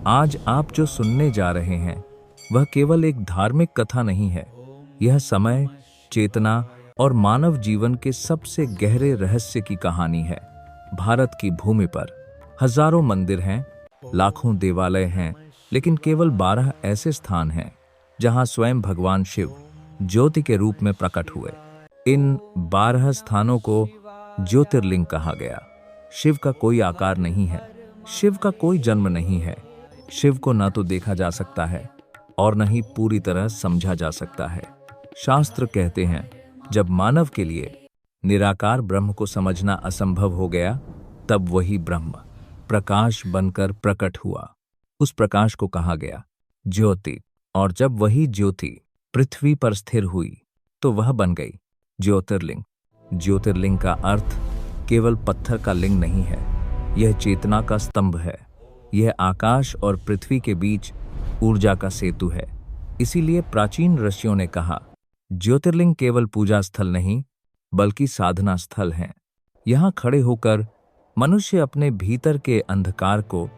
आज आप जो सुनने जा रहे हैं वह केवल एक धार्मिक कथा नहीं है। यह समय, चेतना और मानव जीवन के सबसे गहरे रहस्य की कहानी है। भारत की भूमि पर हजारों मंदिर हैं, लाखों देवालय हैं, लेकिन केवल 12 ऐसे स्थान हैं जहां स्वयं भगवान शिव ज्योति के रूप में प्रकट हुए। इन 12 स्थानों को ज्योतिर्लिंग कहा गया। शिव का कोई आकार नहीं है, शिव का कोई जन्म नहीं है। शिव को न तो देखा जा सकता है और न ही पूरी तरह समझा जा सकता है। शास्त्र कहते हैं, जब मानव के लिए निराकार ब्रह्म को समझना असंभव हो गया, तब वही ब्रह्म प्रकाश बनकर प्रकट हुआ। उस प्रकाश को कहा गया ज्योति, और जब वही ज्योति पृथ्वी पर स्थिर हुई तो वह बन गई ज्योतिर्लिंग। ज्योतिर्लिंग का अर्थ केवल पत्थर का लिंग नहीं है, यह चेतना का स्तंभ है। यह आकाश और पृथ्वी के बीच ऊर्जा का सेतु है। इसीलिए प्राचीन ऋषियों ने कहा, ज्योतिर्लिंग केवल पूजा स्थल नहीं बल्कि साधना स्थल हैं। यहाँ खड़े होकर मनुष्य अपने भीतर के अंधकार को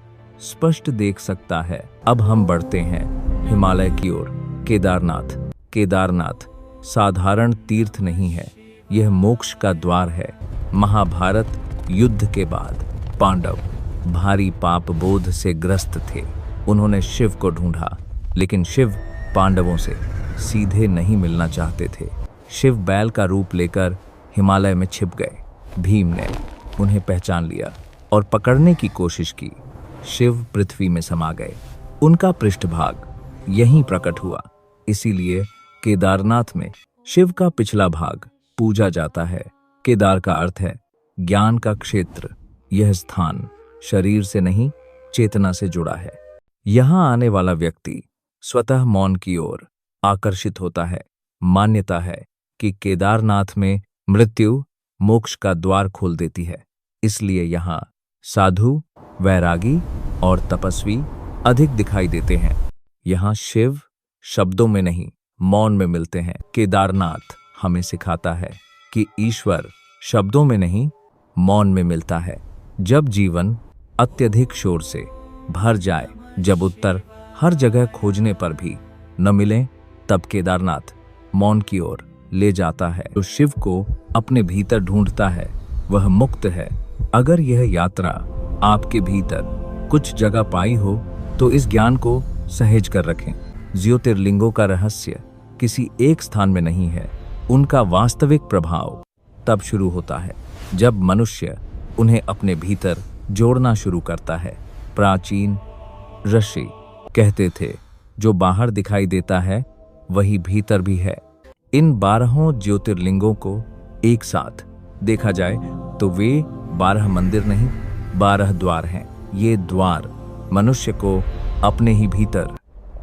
स्पष्ट देख सकता है। अब हम बढ़ते हैं हिमालय की ओर। केदारनाथ। केदारनाथ साधारण तीर्थ नहीं है, यह मोक्ष का द्वार है। महाभारत युद्ध के बाद पांडव भारी पाप बोध से ग्रस्त थे। उन्होंने शिव को ढूंढा, लेकिन शिव पांडवों से सीधे नहीं मिलना चाहते थे। शिव बैल का रूप लेकर हिमालय में छिप गए। भीम ने उन्हें पहचान लिया और पकड़ने की कोशिश की। शिव पृथ्वी में समा गए। उनका पृष्ठभाग यहीं प्रकट हुआ। इसीलिए केदारनाथ में शिव का पिछला भाग पूजा जाता है। केदार का अर्थ है ज्ञान का क्षेत्र। यह स्थान शरीर से नहीं, चेतना से जुड़ा है। यहां आने वाला व्यक्ति स्वतः मौन की ओर आकर्षित होता है। मान्यता है कि केदारनाथ में मृत्यु मोक्ष का द्वार खोल देती है। इसलिए यहां साधु, वैरागी और तपस्वी अधिक दिखाई देते हैं। यहां शिव शब्दों में नहीं, मौन में मिलते हैं। केदारनाथ हमें सिखाता है कि ईश्वर शब्दों में नहीं, मौन में मिलता है। जब जीवन अत्यधिक शोर से भर जाए, जब उत्तर हर जगह खोजने पर भी न मिले, तब केदारनाथ मौन की ओर ले जाता है। जो शिव को अपने भीतर ढूंढता है वह मुक्त है। अगर यह यात्रा आपके भीतर कुछ जगह पाई हो तो इस ज्ञान को सहेज कर रखें। ज्योतिर्लिंगों का रहस्य किसी एक स्थान में नहीं है, उनका वास्तविक प्रभाव तब शुरू होता है जब मनुष्य उन्हें अपने भीतर जोड़ना शुरू करता है। प्राचीन ऋषि कहते थे, जो बाहर दिखाई देता है वही भीतर भी है। इन 12 ज्योतिर्लिंगों को एक साथ देखा जाए तो वे 12 मंदिर नहीं, 12 द्वार हैं। ये द्वार मनुष्य को अपने ही भीतर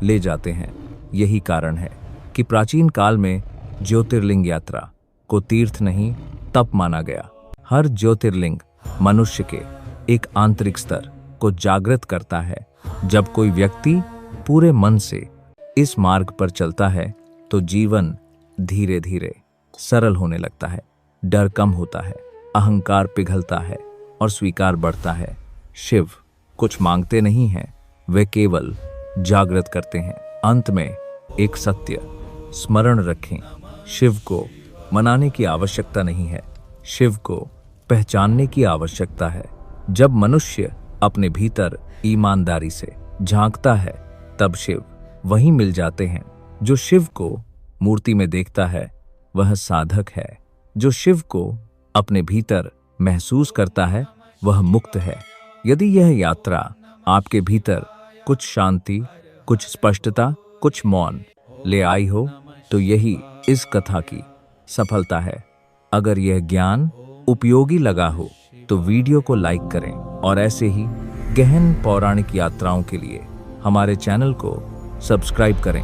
ले जाते हैं। यही कारण है कि प्राचीन काल में ज्योतिर्लिंग यात्रा को तीर्थ नहीं, तप माना गया। हर ज्योतिर्लिंग मनुष्य के एक आंतरिक स्तर को जागृत करता है। जब कोई व्यक्ति पूरे मन से इस मार्ग पर चलता है तो जीवन धीरे धीरे सरल होने लगता है। डर कम होता है, अहंकार पिघलता है और स्वीकार बढ़ता है। शिव कुछ मांगते नहीं हैं, वे केवल जागृत करते हैं। अंत में एक सत्य स्मरण रखें, शिव को मनाने की आवश्यकता नहीं है, शिव को पहचानने की आवश्यकता है। जब मनुष्य अपने भीतर ईमानदारी से झांकता है, तब शिव वहीं मिल जाते हैं। जो शिव को मूर्ति में देखता है वह साधक है। जो शिव को अपने भीतर महसूस करता है वह मुक्त है। यदि यह यात्रा आपके भीतर कुछ शांति, कुछ स्पष्टता, कुछ मौन ले आई हो, तो यही इस कथा की सफलता है। अगर यह ज्ञान उपयोगी लगा हो तो वीडियो को लाइक करें और ऐसे ही गहन पौराणिक यात्राओं के लिए हमारे चैनल को सब्सक्राइब करें।